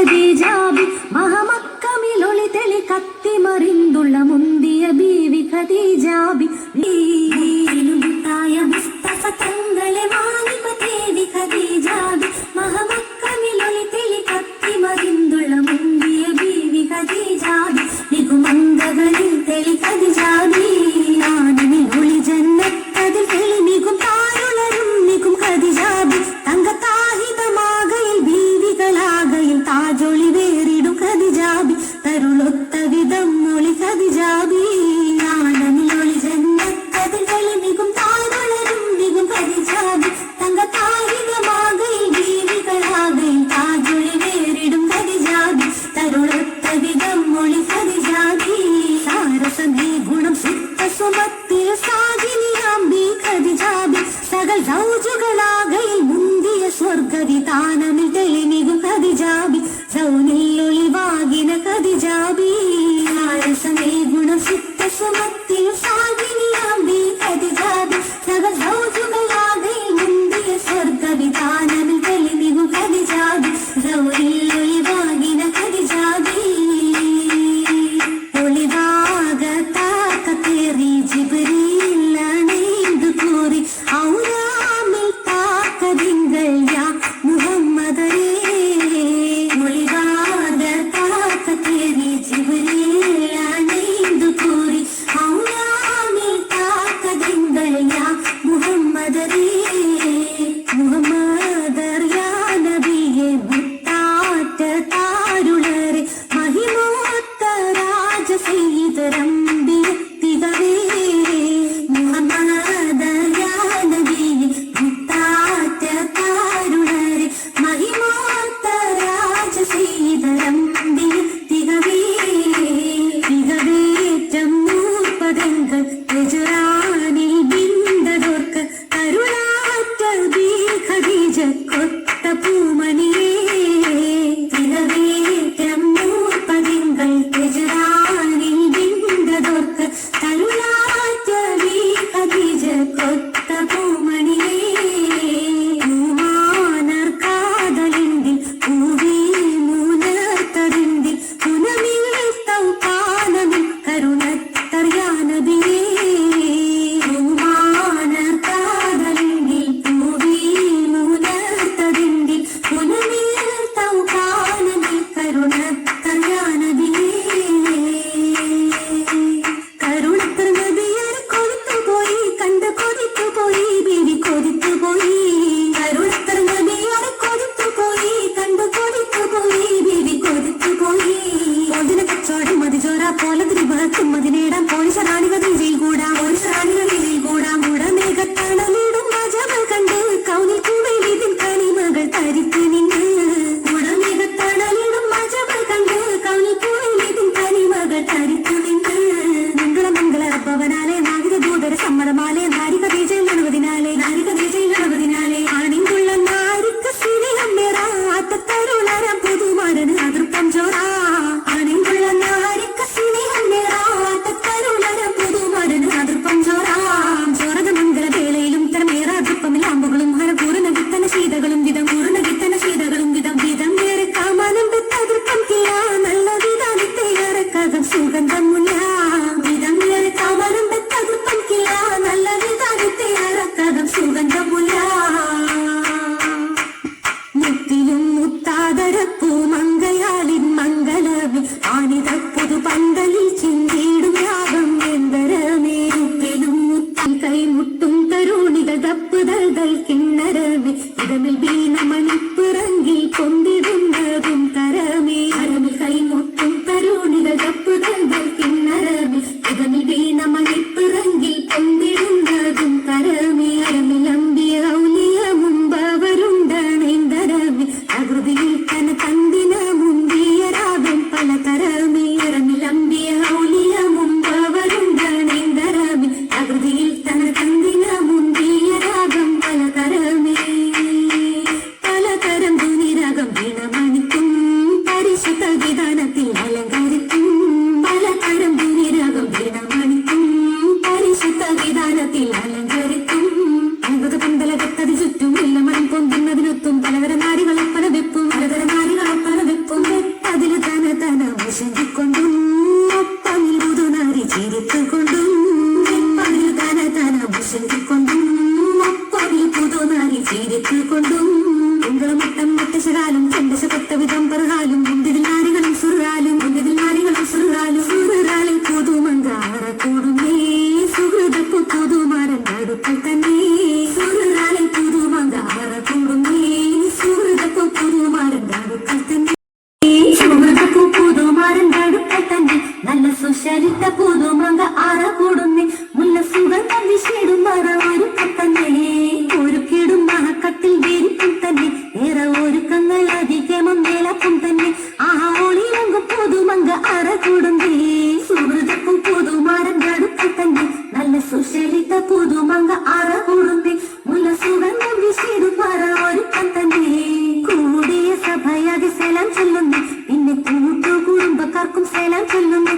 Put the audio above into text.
ഖദീജാബി മഹമക്കമിലൊളി തെളി കത്തിമറിന്തുള്ള മുന്തിയ ബീവി ഖദീജാബി മുത്തായ മുസ്തഫ തങ്ങളെ മാനിമ തേടി ഖദീജാബി മഹമക്കമിലൊളി തെളി കത്തിമറിന്തുള്ള മുന്തിയ ബീവി ഖദീജാബി നികുമംഗകളിൽ തെളി ഖദീജാബി ആനിമിൽ ഒളി ജന്നത്തതിൽ തെളി നികും താരുളരും നികും ഖദീജാബി തങ്കത്താഹിതമാകയിൽ ബീവികളാകയിൽ താജൊളി വേറിടും ഖദീജാബി തരുളൊത്ത വിധം ഒളി ഖദീജാബി ആനമിൽ ഒളി ജന്നത്തതിൽ തെളി നികും താരുളരും നികും ഖദീജാബി തങ്കത്താഹിതമാകയിൽ ബീവികളാകയിൽ വിധം പറഹാലും മുന്തിരിൽ നാരികളും സുറാലും മുന്തിരിൽ നാരികളും സുറാലും സുറാലിൽ പുതുമങ്ക കൂടുന്നേ സുഹൃതപ്പു പുതുമാരൻ അടുക്കൽ തന്നെ സുറാലിൽ പുതുമങ്ക കൂടുന്നേ സുഹൃതപ്പു പുതുമാരൻ അടുക്കൽ തന്നെ സുഹൃതപ്പു പുതുമാരൻ അടുക്കൽ തന്നെ നല്ല സുശരിത്ത പുതുമങ്ക കൂടുന്നേ മുല്ല സുഗന്ധം വിശേടും മറ ഒരുക്കം തന്നെ ഒരുക്കിടും മഹക്കത്തിൽ വീരിക്കും തന്നെ ഏറെ ഒരുക്കങ്ങൾ അധികമം മേലക്കും തന്നെ ആ ഒളിയിലങ്കും പുതുമങ്ക കൂടുന്നേ സുഹൃതക്കും പുതുമാരൻ അടുക്കൽ തന്നെ നല്ല സുശലിത പുതുമങ്ക കൂടുന്നേ മുല്ല സുഗന്ധം വിശേടും മറ ഒരുക്കം തന്നെ കൂടിയ സഭയാകെ സേലാം ചൊല്ലുന്നു പിന്നെ കൂട്ടു കുടുംബക്കാർക്കും സേലാം ചൊല്ലുന്നു